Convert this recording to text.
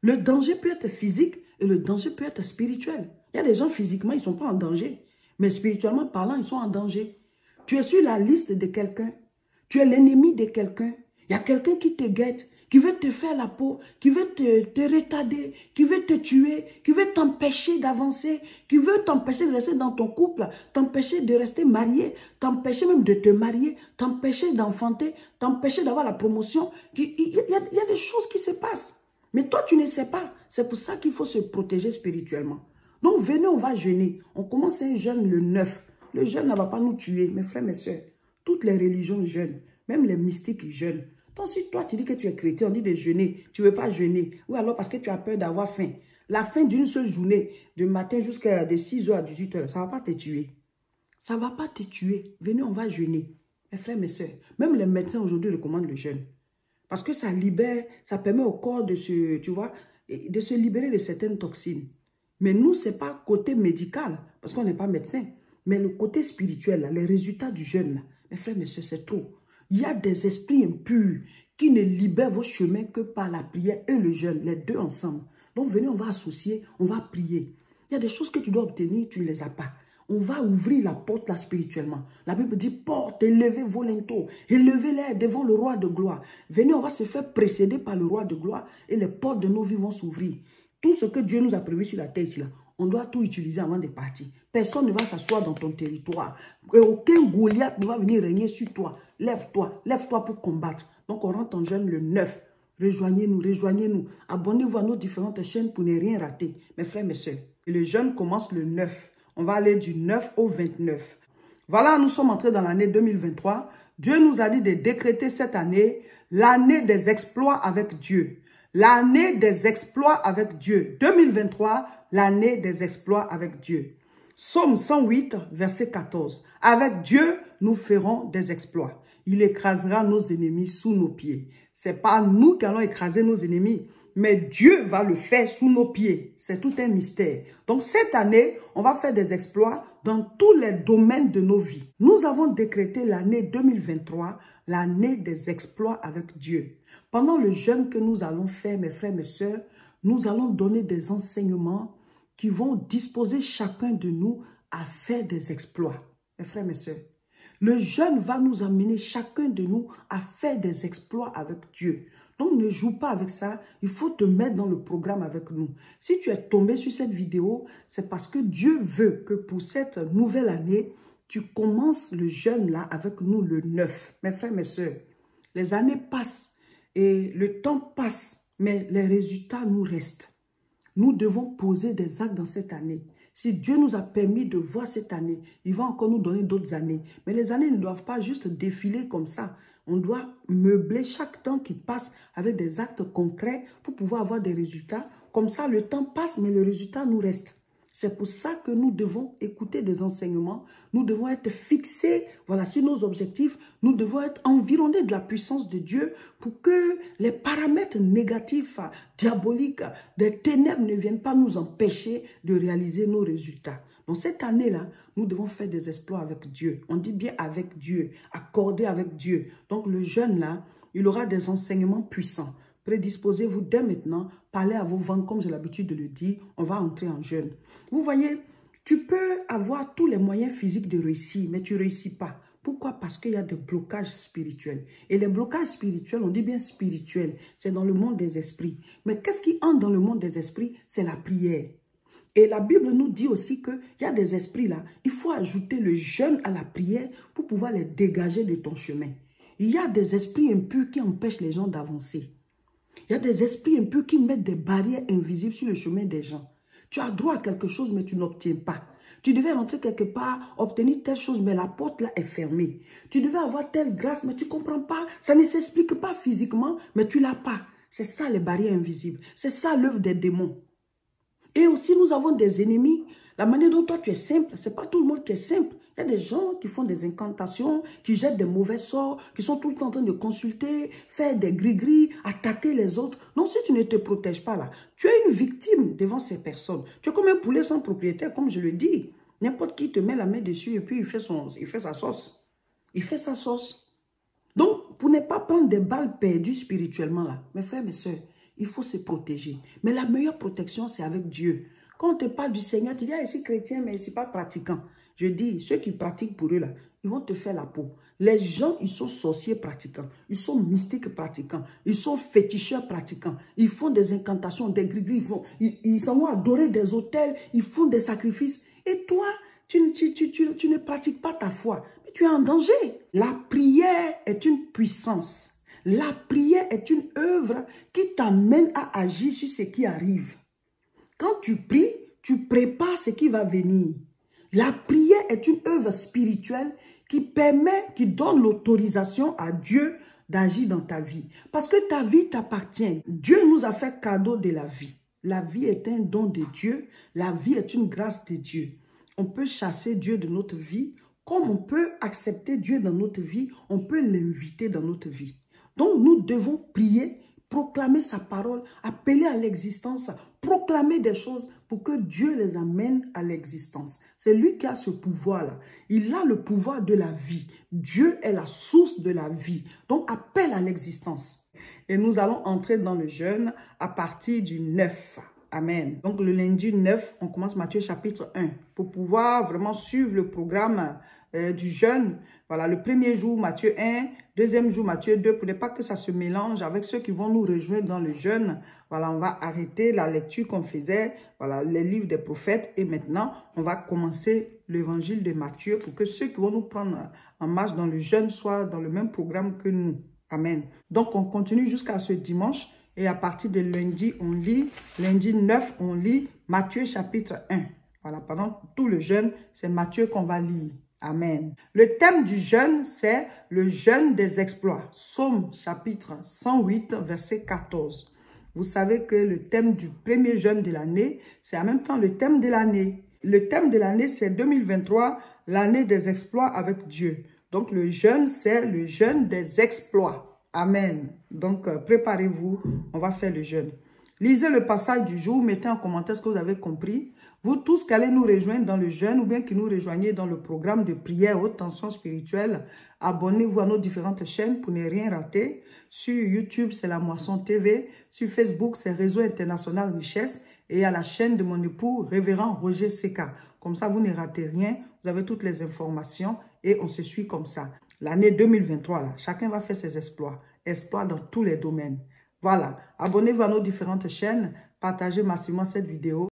Le danger peut être physique et le danger peut être spirituel. Il y a des gens physiquement, ils ne sont pas en danger. Mais spirituellement parlant, ils sont en danger. Tu es sur la liste de quelqu'un. Tu es l'ennemi de quelqu'un. Il y a quelqu'un qui te guette, qui veut te faire la peau, qui veut te retarder, qui veut te tuer, qui veut t'empêcher d'avancer, qui veut t'empêcher de rester dans ton couple, t'empêcher de rester marié, t'empêcher même de te marier, t'empêcher d'enfanter, t'empêcher d'avoir la promotion. Il y a des choses qui se passent. Mais toi, tu ne sais pas. C'est pour ça qu'il faut se protéger spirituellement. Donc, venez, on va jeûner. On commence un jeûne le 9. Le jeûne ne va pas nous tuer, mes frères, mes soeurs. Toutes les religions jeûnent. Même les mystiques, ils jeûnent. Donc, si toi, tu dis que tu es chrétien, on dit de jeûner. Tu ne veux pas jeûner. Ou alors parce que tu as peur d'avoir faim. La faim d'une seule journée, du matin jusqu'à de 6h à 18h, ça ne va pas te tuer. Ça ne va pas te tuer. Venez, on va jeûner. Mes frères, mes soeurs. Même les médecins aujourd'hui recommandent le jeûne. Parce que ça libère, ça permet au corps de se, tu vois, de se libérer de certaines toxines. Mais nous, ce n'est pas côté médical, parce qu'on n'est pas médecin. Mais le côté spirituel, là, les résultats du jeûne, là, mes frères, mes soeurs, c'est trop. Il y a des esprits impurs qui ne libèrent vos chemins que par la prière et le jeûne, les deux ensemble. Donc, venez, on va associer, on va prier. Il y a des choses que tu dois obtenir, tu ne les as pas. On va ouvrir la porte là spirituellement. La Bible dit, porte, élevez vos linteaux, élevez-les devant le roi de gloire. Venez, on va se faire précéder par le roi de gloire et les portes de nos vies vont s'ouvrir. Tout ce que Dieu nous a prévu sur la terre ici, là, on doit tout utiliser avant de partir. Personne ne va s'asseoir dans ton territoire. Et aucun Goliath ne va venir régner sur toi. Lève-toi pour combattre. Donc on rentre en jeûne le 9. Rejoignez-nous, rejoignez-nous. Abonnez-vous à nos différentes chaînes pour ne rien rater. Mes frères, mes soeurs. Et le jeûne commence le 9. On va aller du 9 au 29. Voilà, nous sommes entrés dans l'année 2023. Dieu nous a dit de décréter cette année l'année des exploits avec Dieu. L'année des exploits avec Dieu. 2023, l'année des exploits avec Dieu. Psaume 108, verset 14. Avec Dieu, nous ferons des exploits. Il écrasera nos ennemis sous nos pieds. Ce n'est pas nous qui allons écraser nos ennemis, mais Dieu va le faire sous nos pieds. C'est tout un mystère. Donc cette année, on va faire des exploits dans tous les domaines de nos vies. Nous avons décrété l'année 2023, l'année des exploits avec Dieu. Pendant le jeûne que nous allons faire, mes frères, mes sœurs, nous allons donner des enseignements qui vont disposer chacun de nous à faire des exploits. Mes frères, mes sœurs, le jeûne va nous amener chacun de nous à faire des exploits avec Dieu. Donc ne joue pas avec ça, il faut te mettre dans le programme avec nous. Si tu es tombé sur cette vidéo, c'est parce que Dieu veut que pour cette nouvelle année, tu commences le jeûne là avec nous le 9. Mes frères, mes sœurs, les années passent. Et le temps passe, mais les résultats nous restent. Nous devons poser des actes dans cette année. Si Dieu nous a permis de voir cette année, il va encore nous donner d'autres années. Mais les années ne doivent pas juste défiler comme ça. On doit meubler chaque temps qui passe avec des actes concrets pour pouvoir avoir des résultats. Comme ça, le temps passe, mais le résultat nous reste. C'est pour ça que nous devons écouter des enseignements. Nous devons être fixés, voilà, sur nos objectifs. Nous devons être environnés de la puissance de Dieu pour que les paramètres négatifs, diaboliques, des ténèbres ne viennent pas nous empêcher de réaliser nos résultats. Donc cette année-là, nous devons faire des exploits avec Dieu. On dit bien avec Dieu, accorder avec Dieu. Donc le jeûne là, il aura des enseignements puissants. Prédisposez-vous dès maintenant, parlez à vos vents comme j'ai l'habitude de le dire, on va entrer en jeûne. Vous voyez, tu peux avoir tous les moyens physiques de réussir, mais tu ne réussis pas. Pourquoi? Parce qu'il y a des blocages spirituels. Et les blocages spirituels, on dit bien spirituels, c'est dans le monde des esprits. Mais qu'est-ce qui entre dans le monde des esprits? C'est la prière. Et la Bible nous dit aussi qu'il y a des esprits là, il faut ajouter le jeûne à la prière pour pouvoir les dégager de ton chemin. Il y a des esprits impurs qui empêchent les gens d'avancer. Il y a des esprits impurs qui mettent des barrières invisibles sur le chemin des gens. Tu as droit à quelque chose, mais tu n'obtiens pas. Tu devais rentrer quelque part, obtenir telle chose, mais la porte là est fermée. Tu devais avoir telle grâce, mais tu ne comprends pas. Ça ne s'explique pas physiquement, mais tu ne l'as pas. C'est ça les barrières invisibles. C'est ça l'œuvre des démons. Et aussi, nous avons des ennemis. La manière dont toi tu es simple, ce n'est pas tout le monde qui est simple. Il y a des gens qui font des incantations, qui jettent des mauvais sorts, qui sont tout le temps en train de consulter, faire des gris-gris, attaquer les autres. Non, si tu ne te protèges pas là, tu es une victime devant ces personnes. Tu es comme un poulet sans propriétaire, comme je le dis. N'importe qui te met la main dessus et puis il fait sa sauce. Il fait sa sauce. Donc, pour ne pas prendre des balles perdues spirituellement là, mes frères, mes soeurs, il faut se protéger. Mais la meilleure protection, c'est avec Dieu. Quand on te parle du Seigneur, tu dis, ah, je suis chrétien, mais je ne suis pas pratiquant. Je dis, ceux qui pratiquent pour eux, là, ils vont te faire la peau. Les gens, ils sont sorciers pratiquants. Ils sont mystiques pratiquants. Ils sont féticheurs pratiquants. Ils font des incantations, des gris-gris. Ils s'en vont adorer des autels. Ils font des sacrifices. Et toi, tu ne pratiques pas ta foi. Mais tu es en danger. La prière est une puissance. La prière est une œuvre qui t'amène à agir sur ce qui arrive. Quand tu pries, tu prépares ce qui va venir. La prière est une œuvre spirituelle qui donne l'autorisation à Dieu d'agir dans ta vie. Parce que ta vie t'appartient. Dieu nous a fait cadeau de la vie. La vie est un don de Dieu. La vie est une grâce de Dieu. On peut chasser Dieu de notre vie, comme on peut accepter Dieu dans notre vie, on peut l'inviter dans notre vie. Donc nous devons prier, proclamer sa parole, appeler à l'existence, proclamer des choses pour que Dieu les amène à l'existence. C'est lui qui a ce pouvoir-là. Il a le pouvoir de la vie. Dieu est la source de la vie. Donc appelle à l'existence. Et nous allons entrer dans le jeûne à partir du 9. Amen. Donc le lundi 9, on commence Matthieu chapitre 1. Pour pouvoir vraiment suivre le programme du jeûne, voilà, le premier jour Matthieu 1, deuxième jour Matthieu 2, pour ne pas que ça se mélange avec ceux qui vont nous rejoindre dans le jeûne. Voilà, on va arrêter la lecture qu'on faisait, voilà, les livres des prophètes, et maintenant, on va commencer l'évangile de Matthieu pour que ceux qui vont nous prendre en marche dans le jeûne soient dans le même programme que nous. Amen. Donc, on continue jusqu'à ce dimanche, et à partir de lundi, on lit, lundi 9, on lit Matthieu chapitre 1. Voilà, pendant tout le jeûne, c'est Matthieu qu'on va lire. Amen. Le thème du jeûne, c'est le jeûne des exploits. Psaume chapitre 108, verset 14. Vous savez que le thème du premier jeûne de l'année, c'est en même temps le thème de l'année. Le thème de l'année, c'est 2023, l'année des exploits avec Dieu. Donc, le jeûne, c'est le jeûne des exploits. Amen. Donc, préparez-vous, on va faire le jeûne. Lisez le passage du jour, mettez en commentaire ce que vous avez compris. Vous tous qui allez nous rejoindre dans le jeûne ou bien qui nous rejoignez dans le programme de prière haute tension spirituelle, abonnez-vous à nos différentes chaînes pour ne rien rater. Sur YouTube, c'est La Moisson TV. Sur Facebook, c'est Réseau International Richesse. Et à la chaîne de mon époux, Révérend Roger Seka. Comme ça, vous ne ratez rien. Vous avez toutes les informations et on se suit comme ça. L'année 2023, là, chacun va faire ses exploits. Exploits dans tous les domaines. Voilà. Abonnez-vous à nos différentes chaînes. Partagez massivement cette vidéo.